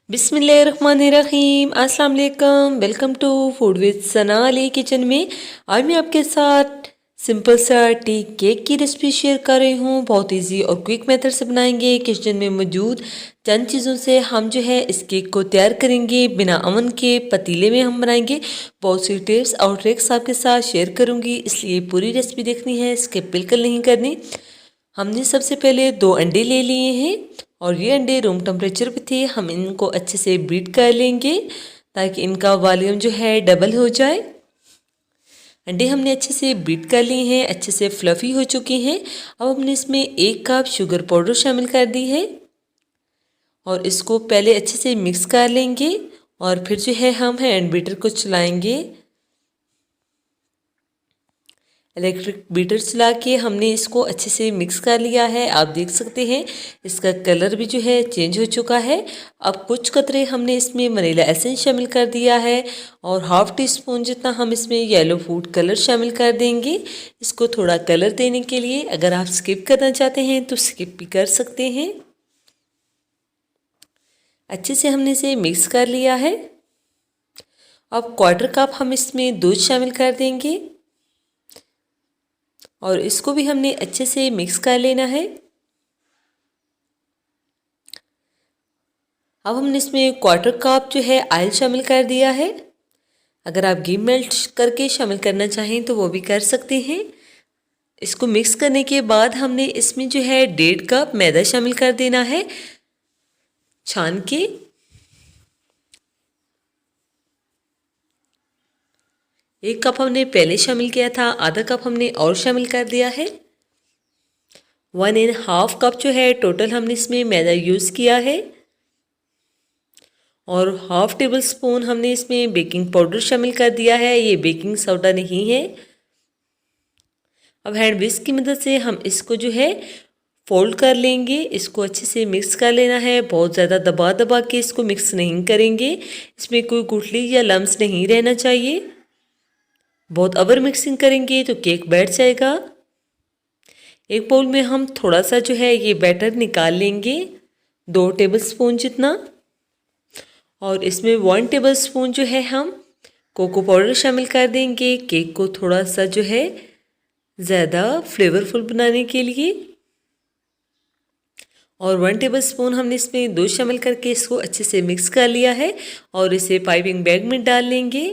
बिस्मिल्लाहिर्रहमानिर्रहीम अस्सलाम वालेकुम। Welcome to food with Sana Ali kitchen में। आज मैं आपके साथ सिंपल सा टी केक की रेसिपी शेयर कर रही हूँ। बहुत इजी और क्विक मेथड से बनाएंगे। किचन में मौजूद चंद चीज़ों से हम जो है इस केक को तैयार करेंगे। बिना अवन के पतीले में हम बनाएंगे। बहुत सी टिप्स और ट्रिक्स आपके साथ शेयर करूँगी, इसलिए पूरी रेसिपी देखनी है, स्किप बिल्कुल नहीं करनी। हमने सबसे पहले 2 अंडे ले लिए हैं और ये अंडे रूम टेम्परेचर पे थे। हम इनको अच्छे से बीट कर लेंगे ताकि इनका वॉल्यूम जो है डबल हो जाए। अंडे हमने अच्छे से बीट कर लिए हैं, अच्छे से फ्लफ़ी हो चुके हैं। अब हमने इसमें 1 कप शुगर पाउडर शामिल कर दी है और इसको पहले अच्छे से मिक्स कर लेंगे और फिर जो है हम हैंड बीटर को चलाएंगे। इलेक्ट्रिक बीटर चला के हमने इसको अच्छे से मिक्स कर लिया है। आप देख सकते हैं इसका कलर भी जो है चेंज हो चुका है। अब कुछ कतरे हमने इसमें वनीला एसेंस शामिल कर दिया है और हाफ टी स्पून जितना हम इसमें येलो फूड कलर शामिल कर देंगे, इसको थोड़ा कलर देने के लिए। अगर आप स्किप करना चाहते हैं तो स्किप भी कर सकते हैं। अच्छे से हमने इसे मिक्स कर लिया है। अब 1/4 कप हम इसमें दूध शामिल कर देंगे और इसको भी हमने अच्छे से मिक्स कर लेना है। अब हमने इसमें 1/4 कप जो है ऑयल शामिल कर दिया है। अगर आप घी मेल्ट करके शामिल करना चाहें तो वो भी कर सकते हैं। इसको मिक्स करने के बाद हमने इसमें जो है 1.5 कप मैदा शामिल कर देना है छान के। 1 कप हमने पहले शामिल किया था, आधा कप हमने और शामिल कर दिया है। 1.5 कप जो है टोटल हमने इसमें मैदा यूज़ किया है और हाफ टेबल स्पून हमने इसमें बेकिंग पाउडर शामिल कर दिया है। ये बेकिंग सोडा नहीं है। अब हैंड विस्क की मदद से हम इसको जो है फोल्ड कर लेंगे। इसको अच्छे से मिक्स कर लेना है। बहुत ज़्यादा दबा दबा के इसको मिक्स नहीं करेंगे, इसमें कोई गुठली या लम्स नहीं रहना चाहिए। बहुत ओवर मिक्सिंग करेंगे तो केक बैठ जाएगा। एक बाउल में हम थोड़ा सा जो है ये बैटर निकाल लेंगे, 2 टेबल स्पून जितना, और इसमें 1 टेबल स्पून जो है हम कोको पाउडर शामिल कर देंगे केक को थोड़ा सा जो है ज़्यादा फ्लेवरफुल बनाने के लिए। और 1 टेबल स्पून हमने इसमें दूध शामिल करके इसको अच्छे से मिक्स कर लिया है और इसे पाइपिंग बैग में डाल लेंगे।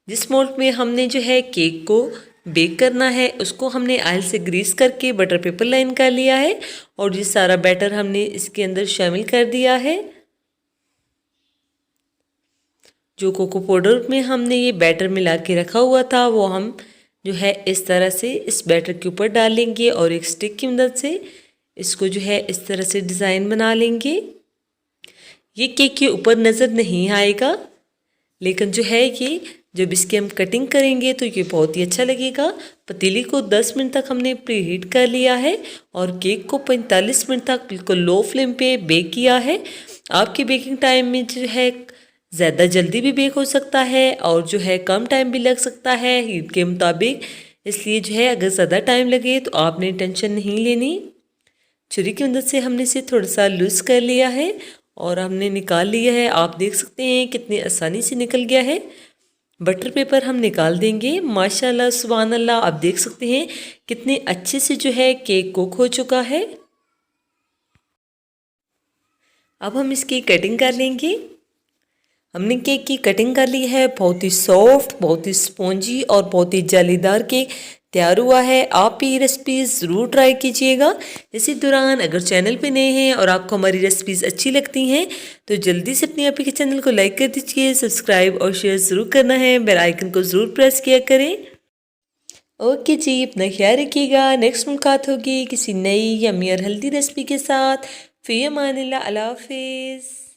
जिस मोल्ड में हमने जो है केक को बेक करना है उसको हमने ऑयल से ग्रीस करके बटर पेपर लाइन कर लिया है और ये सारा बैटर हमने इसके अंदर शामिल कर दिया है। जो कोको पाउडर में हमने ये बैटर मिला के रखा हुआ था वो हम जो है इस तरह से इस बैटर के ऊपर डाल लेंगे और एक स्टिक की मदद से इसको जो है इस तरह से डिज़ाइन बना लेंगे। ये केक के ऊपर नज़र नहीं आएगा, लेकिन जो है ये जब इसकी हम कटिंग करेंगे तो ये बहुत ही अच्छा लगेगा। पतीली को 10 मिनट तक हमने प्री हीट कर लिया है और केक को 45 मिनट तक बिल्कुल लो फ्लेम पे बेक किया है। आपके बेकिंग टाइम में जो है ज़्यादा जल्दी भी बेक हो सकता है और जो है कम टाइम भी लग सकता है हीट के मुताबिक, इसलिए जो है अगर ज़्यादा टाइम लगे तो आपने टेंशन नहीं लेनी। छुरी की मदद से हमने इसे थोड़ा सा लूज़ कर लिया है और हमने निकाल लिया है। आप देख सकते हैं कितनी आसानी से निकल गया है। बटर पेपर हम निकाल देंगे। माशाल्लाह सुभान अल्लाह, आप देख सकते हैं कितने अच्छे से जो है केक कुक हो चुका है। अब हम इसकी कटिंग कर लेंगे। हमने केक की कटिंग कर ली है। बहुत ही सॉफ्ट, बहुत ही स्पॉन्जी और बहुत ही जालीदार केक तैयार हुआ है। आप भी ये रेसिपीज़ ज़रूर ट्राई कीजिएगा। इसी दौरान अगर चैनल पे नए हैं और आपको हमारी रेसिपीज़ अच्छी लगती हैं तो जल्दी से अपने आप के चैनल को लाइक कर दीजिए, सब्सक्राइब और शेयर ज़रूर करना है। बेल आइकन को ज़रूर प्रेस किया करें। ओके जी, अपना ख्याल रखिएगा। नेक्स्ट मुलाकात होगी किसी नई यम्मी और हेल्दी रेसिपी के साथ। फ़ी अमानिल्लाह, अल्लाह हाफ़िज़।